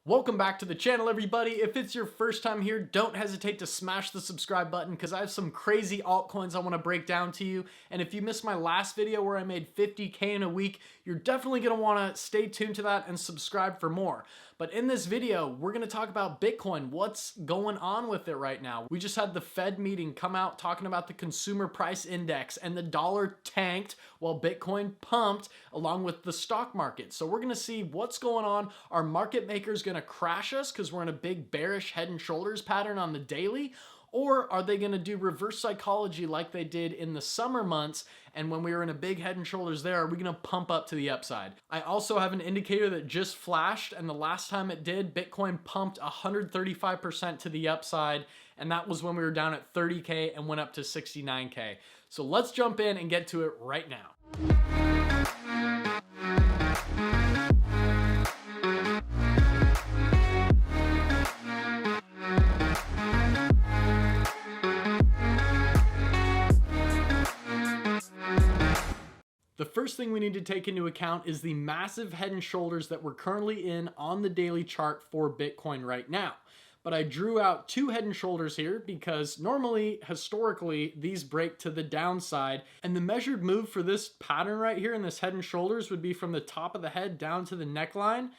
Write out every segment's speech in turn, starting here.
Welcome back to the channel, everybody. If it's your first time here, don't hesitate to smash the subscribe button because I have some crazy altcoins I want to break down to you. And if you missed my last video where I made 50K in a week, you're definitely going to want to stay tuned to that and subscribe for more. But in this video, we're going to talk about Bitcoin, what's going on with it right now. We just had the Fed meeting come out talking about the consumer price index, and the dollar tanked while Bitcoin pumped along with the stock market. So we're going to see what's going on. Are market makers going to crash us because we're in a big bearish head and shoulders pattern on the daily? Or are they going to do reverse psychology like they did in the summer months? And when we were in a big head and shoulders there, are we going to pump up to the upside? I also have an indicator that just flashed, and the last time it did, Bitcoin pumped 135% to the upside. And that was when we were down at 30K and went up to 69K. So let's jump in and get to it right now. The first thing we need to take into account is the massive head and shoulders that we're currently in on the daily chart for Bitcoin right now. But I drew out two head and shoulders here because normally, historically, these break to the downside. And the measured move for this pattern right here in this head and shoulders would be from the top of the head down to the neckline.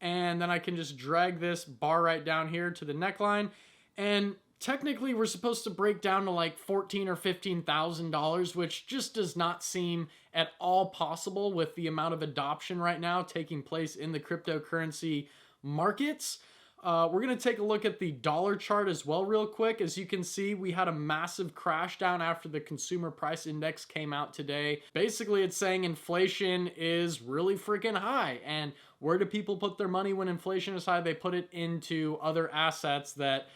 And then I can just drag this bar right down here to the neckline. And technically, we're supposed to break down to like $14,000 or $15,000, which just does not seem at all possible with the amount of adoption right now taking place in the cryptocurrency markets. We're going to take a look at the dollar chart as well real quick. As you can see, we had a massive crash down after the consumer price index came out today. Basically, it's saying inflation is really freaking high. And where do people put their money when inflation is high? They put it into other assets that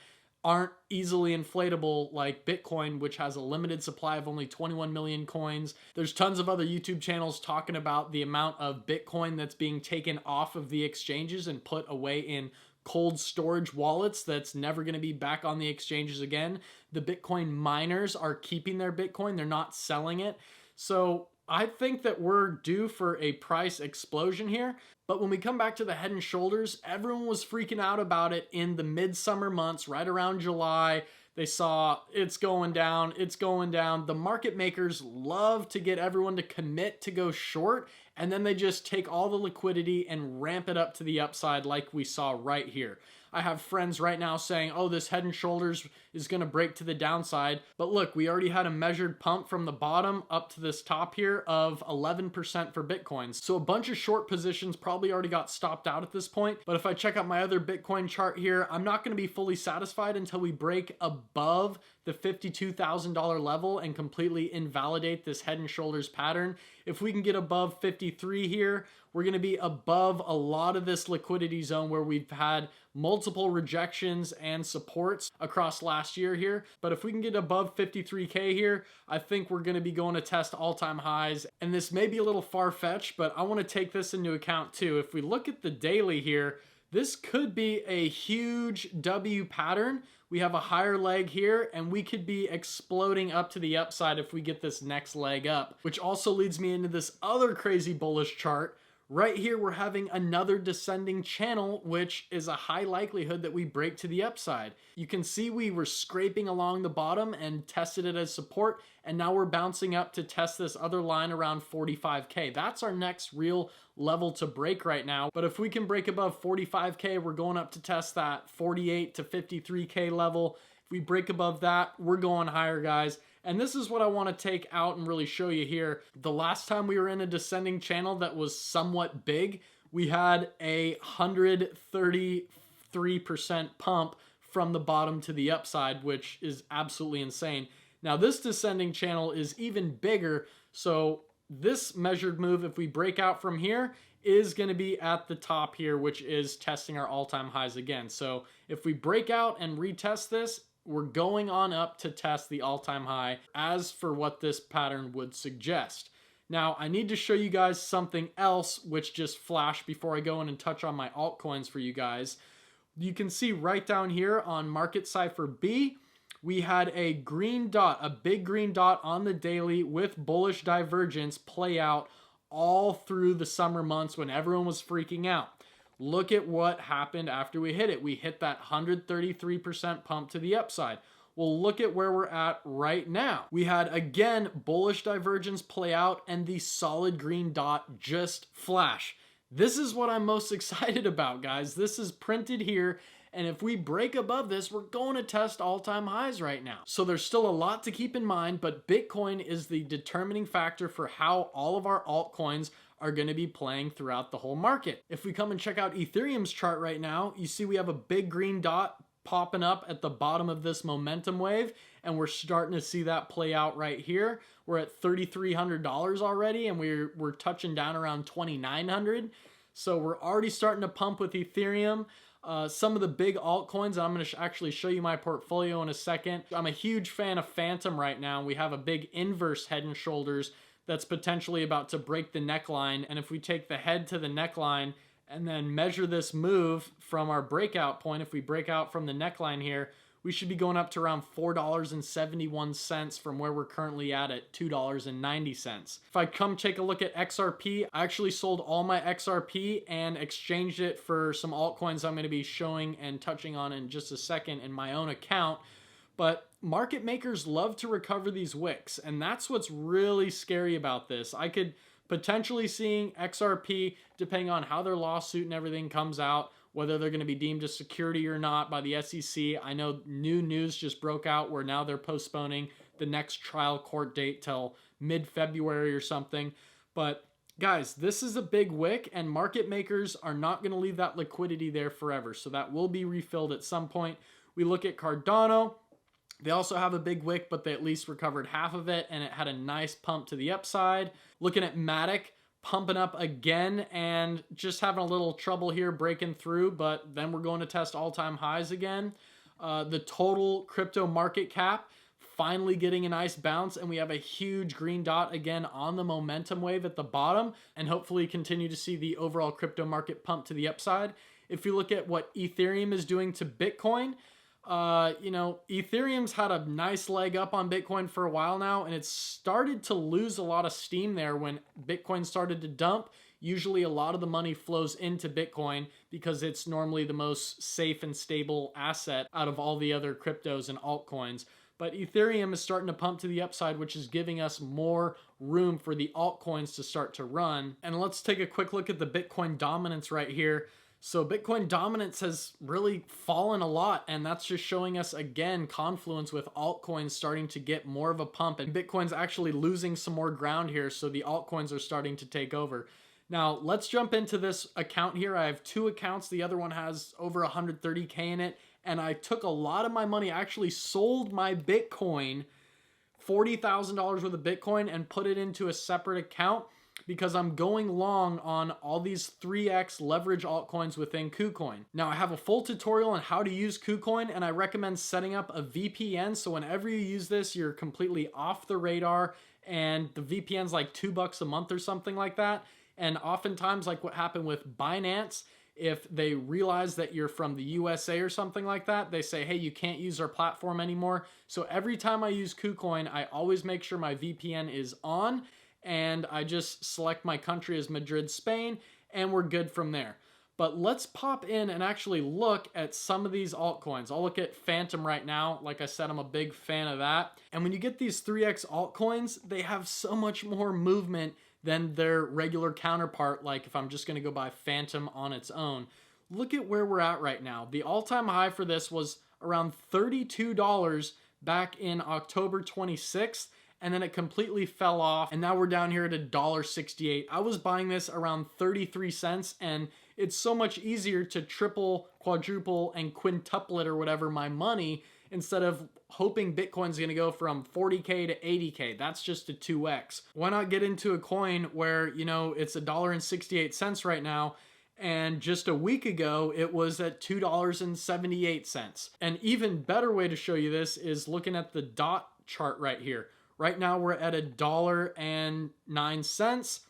aren't easily inflatable, like Bitcoin, which has a limited supply of only 21 million coins. There's tons of other YouTube channels talking about the amount of Bitcoin that's being taken off of the exchanges and put away in cold storage wallets that's never going to be back on the exchanges again. The Bitcoin miners are keeping their Bitcoin. They're not selling it. So I think that we're due for a price explosion here. But when we come back to the head and shoulders, everyone was freaking out about it in the midsummer months, right around July. They saw it's going down, it's going down. The market makers love to get everyone to commit to go short, and then they just take all the liquidity and ramp it up to the upside like we saw right here. I have friends right now saying, oh, this head and shoulders is going to break to the downside. But look, we already had a measured pump from the bottom up to this top here of 11% for Bitcoin. So a bunch of short positions probably already got stopped out at this point. But if I check out my other Bitcoin chart here, I'm not going to be fully satisfied until we break above the $52,000 level and completely invalidate this head and shoulders pattern. If we can get above 53 here, we're going to be above a lot of this liquidity zone where we've had multiple rejections and supports across last year here. But if we can get above 53K here, I think we're going to be going to test all-time highs. And this may be a little far-fetched, but I want to take this into account too. If we look at the daily here, this could be a huge W pattern. We have a higher leg here, and we could be exploding up to the upside if we get this next leg up, which also leads me into this other crazy bullish chart. Right here, we're having another descending channel, which is a high likelihood that we break to the upside. You can see we were scraping along the bottom and tested it as support, and now we're bouncing up to test this other line around 45K. That's our next real level to break right now. But if we can break above 45K, we're going up to test that 48 to 53K level. If we break above that, we're going higher, guys. And this is what I want to take out and really show you here. The last time we were in a descending channel that was somewhat big, we had a 133% pump from the bottom to the upside, which is absolutely insane. Now this descending channel is even bigger. So this measured move, if we break out from here, is going to be at the top here, which is testing our all-time highs again. So if we break out and retest this, we're going on up to test the all-time high as for what this pattern would suggest. Now, I need to show you guys something else which just flashed before I go in and touch on my altcoins for you guys. You can see right down here on Market Cipher B, we had a green dot, a big green dot on the daily with bullish divergence play out all through the summer months when everyone was freaking out. Look at what happened after we hit it. We hit that 133% pump to the upside. Well, look at where we're at right now. We had, again, bullish divergence play out and the solid green dot just flash. This is what I'm most excited about, guys. This is printed here. And if we break above this, we're going to test all-time highs right now. So there's still a lot to keep in mind, but Bitcoin is the determining factor for how all of our altcoins are going to be playing throughout the whole market. If we come and check out Ethereum's chart right now, you see we have a big green dot popping up at the bottom of this momentum wave, and we're starting to see that play out right here. We're at $3,300 already, and we're touching down around $2,900. So we're already starting to pump with Ethereum. Some of the big altcoins, and I'm going to actually show you my portfolio in a second. I'm a huge fan of Phantom right now. We have a big inverse head and shoulders that's potentially about to break the neckline. And if we take the head to the neckline and then measure this move from our breakout point, if we break out from the neckline here, we should be going up to around $4.71 from where we're currently at $2.90. If I come take a look at XRP, I actually sold all my XRP and exchanged it for some altcoins I'm going to be showing and touching on in just a second in my own account. But market makers love to recover these wicks, and that's what's really scary about this. I could potentially seeing XRP, depending on how their lawsuit and everything comes out, whether they're going to be deemed a security or not by the SEC. I know new news just broke out where now they're postponing the next trial court date till mid-February or something. But guys, this is a big wick, and market makers are not going to leave that liquidity there forever. So that will be refilled at some point. We look at Cardano. They also have a big wick, but they at least recovered half of it, and it had a nice pump to the upside. Looking at MATIC, pumping up again and just having a little trouble here breaking through, but then we're going to test all-time highs again. The total crypto market cap finally getting a nice bounce, and we have a huge green dot again on the momentum wave at the bottom, and hopefully continue to see the overall crypto market pump to the upside. If you look at what Ethereum is doing to Bitcoin, Ethereum's had a nice leg up on Bitcoin for a while now, and it's started to lose a lot of steam there when Bitcoin started to dump. Usually a lot of the money flows into Bitcoin because it's normally the most safe and stable asset out of all the other cryptos and altcoins. But Ethereum is starting to pump to the upside, which is giving us more room for the altcoins to start to run. And let's take a quick look at the Bitcoin dominance right here. So Bitcoin dominance has really fallen a lot, and that's just showing us again confluence with altcoins starting to get more of a pump, and Bitcoin's actually losing some more ground here, so the altcoins are starting to take over. Now let's jump into this account here. I have two accounts. The other one has over 130K in it, and I took a lot of my money. I actually sold my Bitcoin, $40,000 worth of Bitcoin, and put it into a separate account, because I'm going long on all these 3x leverage altcoins within Kucoin. Now, I have a full tutorial on how to use Kucoin, and I recommend setting up a VPN, so whenever you use this, you're completely off the radar, and the VPN's like $2 a month or something like that. And oftentimes, like what happened with Binance, if they realize that you're from the USA or something like that, they say, hey, you can't use our platform anymore. So every time I use Kucoin, I always make sure my VPN is on, and I just select my country as Madrid, Spain, and we're good from there. But let's pop in and actually look at some of these altcoins. I'll look at Phantom right now. Like I said, I'm a big fan of that. And when you get these 3x altcoins, they have so much more movement than their regular counterpart, like if I'm just gonna go buy Phantom on its own. Look at where we're at right now. The all-time high for this was around $32 back in October 26th. And then it completely fell off, and now we're down here at $1.68. I was buying this around 33 cents, and it's so much easier to triple, quadruple, and quintuple it or whatever my money, instead of hoping Bitcoin's gonna go from 40K to 80K. That's just a 2x. Why not get into a coin where, it's $1.68 right now, and just a week ago, it was at $2.78. An even better way to show you this is looking at the dot chart right here. Right now we're at $1.09,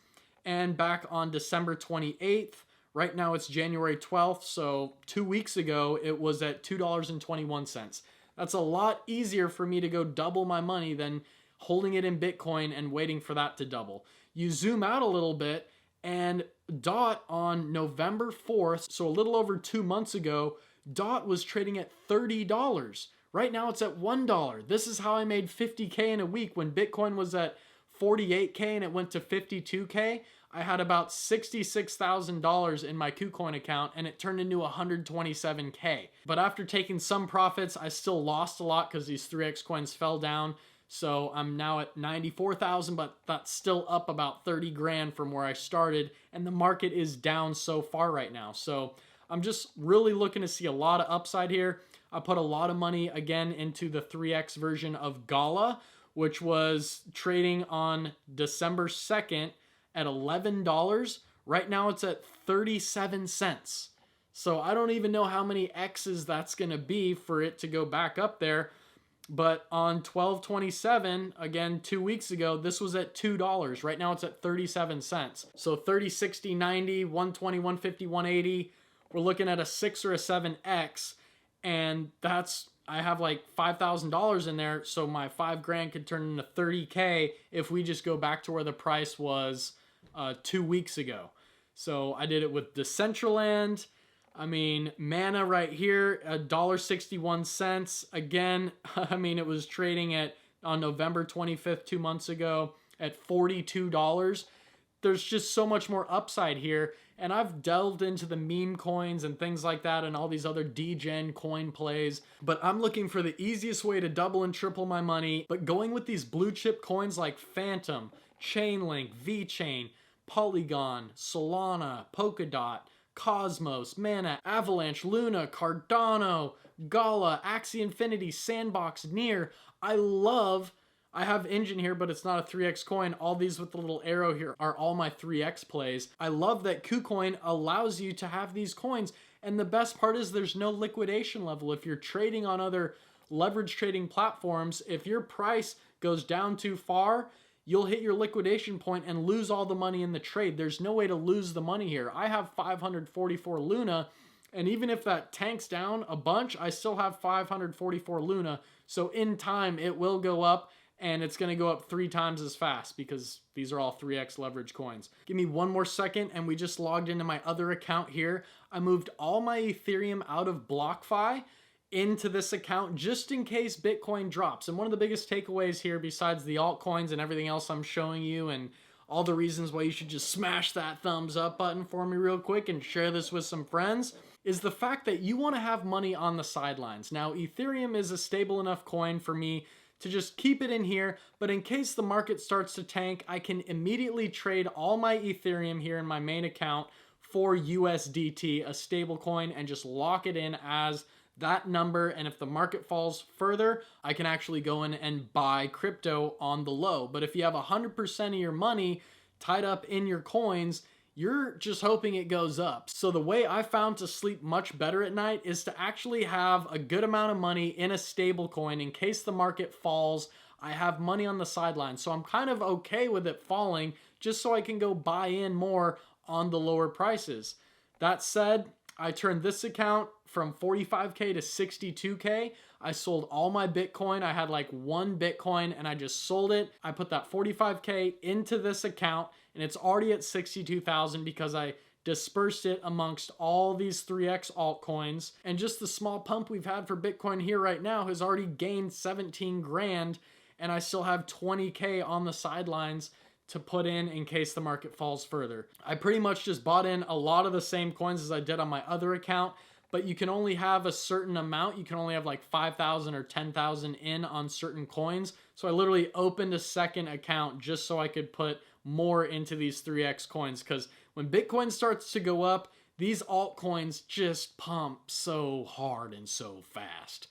and back on December 28th, right now it's January 12th, so 2 weeks ago it was at $2.21. That's a lot easier for me to go double my money than holding it in Bitcoin and waiting for that to double. You zoom out a little bit, And DOT on November 4th, so a little over 2 months ago, DOT was trading at $30. Right now it's at $1. This is how I made 50K in a week. When Bitcoin was at 48K and it went to 52K, I had about $66,000 in my Kucoin account and it turned into 127K. But after taking some profits, I still lost a lot because these 3x coins fell down. So I'm now at 94,000, but that's still up about 30 grand from where I started. And the market is down so far right now. So I'm just really looking to see a lot of upside here. I put a lot of money again into the 3x version of Gala, which was trading on December 2nd at $11. Right now it's at 37 cents. So I don't even know how many X's that's going to be for it to go back up there. But on 12/27, again, 2 weeks ago, this was at $2. Right now it's at 37 cents. So 30, 60, 90, 120, 150, 180. We're looking at a 6 or a 7X. And that's, I have like $5,000 in there. So my 5 grand could turn into 30K if we just go back to where the price was 2 weeks ago. So I did it with Decentraland. I mean, Mana right here, $1.61. Again, I mean, it was trading at, on November 25th, 2 months ago, at $42. There's just so much more upside here. And I've delved into the meme coins and things like that and all these other degen coin plays. But I'm looking for the easiest way to double and triple my money. But going with these blue chip coins like Phantom, Chainlink, VeChain, Polygon, Solana, Polkadot, Cosmos, Mana, Avalanche, Luna, Cardano, Gala, Axie Infinity, Sandbox, Near. I have Engine here, but it's not a 3x coin. All these with the little arrow here are all my 3x plays. I love that Kucoin allows you to have these coins. And the best part is there's no liquidation level. If you're trading on other leverage trading platforms, if your price goes down too far, you'll hit your liquidation point and lose all the money in the trade. There's no way to lose the money here. I have 544 Luna, and even if that tanks down a bunch, I still have 544 Luna. So in time, it will go up, and it's going to go up 3 times as fast because these are all 3x leverage coins. Give me one more second, and we just logged into my other account here. I moved all my Ethereum out of BlockFi into this account just in case Bitcoin drops. And one of the biggest takeaways here, besides the altcoins and everything else I'm showing you and all the reasons why you should just smash that thumbs up button for me real quick and share this with some friends, is the fact that you want to have money on the sidelines. Now, Ethereum is a stable enough coin for me to just keep it in here, but in case the market starts to tank, I can immediately trade all my Ethereum here in my main account for USDT, a stable coin, and just lock it in as that number. And if the market falls further, I can actually go in and buy crypto on the low. But if you have 100% of your money tied up in your coins, you're just hoping it goes up. So the way I found to sleep much better at night is to actually have a good amount of money in a stable coin in case the market falls. I have money on the sidelines. So I'm kind of okay with it falling just so I can go buy in more on the lower prices. That said, I turned this account from 45K to 62K. I sold all my Bitcoin. I had like 1 Bitcoin and I just sold it. I put that 45K into this account and it's already at 62,000 because I dispersed it amongst all these 3x altcoins. And just the small pump we've had for Bitcoin here right now has already gained 17 grand and I still have 20K on the sidelines to put in case the market falls further. I pretty much just bought in a lot of the same coins as I did on my other account, but you can only have a certain amount. You can only have like 5,000 or 10,000 in on certain coins. So I literally opened a second account just so I could put more into these 3x coins, because when Bitcoin starts to go up, these altcoins just pump so hard and so fast.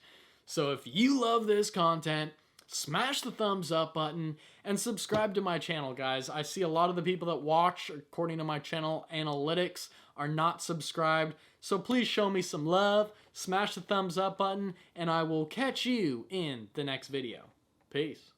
So if you love this content, smash the thumbs up button and subscribe to my channel, guys. I see a lot of the people that watch, according to my channel analytics, are not subscribed. So please show me some love, smash the thumbs up button, and I will catch you in the next video. Peace.